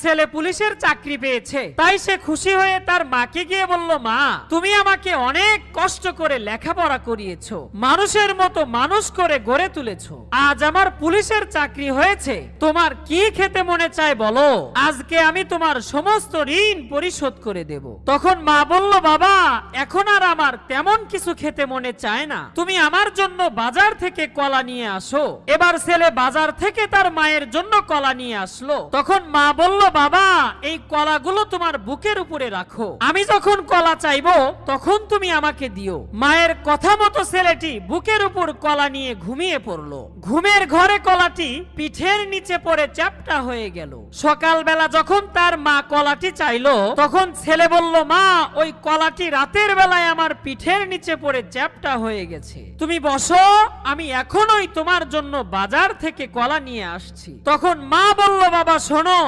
ছেলে পুলিশের চাকরি পেয়েছে, তাই সে খুশি হয়ে তার মাকে গিয়ে বলল, মা তুমি আমাকে অনেক কষ্ট করে লেখাপড়া করিয়েছো, মানুষের মতো মানুষ করে গড়ে তুলেছো, আজ আমার পুলিশের চাকরি হয়েছে, তোমার কি খেতে মনে চায় বলো, আজকে আমি তোমার সমস্ত ঋণ পরিশোধ করে দেব। তখন মা বলল, বাবা এখন আর আমার তেমন কিছু খেতে মনে চায় না, তুমি আমার জন্য বাজার থেকে কলা নিয়ে আসো। এবার ছেলে বাজার থেকে তার মায়ের জন্য কলা নিয়ে আসলো। তখন মা বলল, বাবা এই কলাগুলো তোমার বুকের উপরে রাখো, আমি যখন কলা চাইবো তখন তুমি আমাকে দিও। মায়ের কথা মতো ছেলেটি বুকের উপর কলা নিয়ে ঘুমিয়ে পড়লো। ঘুমের ঘরে কলাটি পিঠের নিচে পড়ে চ্যাপ্টা হয়ে গেল। সকালবেলা যখন তার মা কলাটি চাইলো তখন ছেলে বলল, মা ওই কলাটি রাতের বেলায় আমার পিঠের নিচে পড়ে চ্যাপ্টা হয়ে গেছে, তুমি বসো, আমি এখনই তোমার জন্য বাজার থেকে কলা নিয়ে আসছি। তখন মা বলল, বাবা শোনো,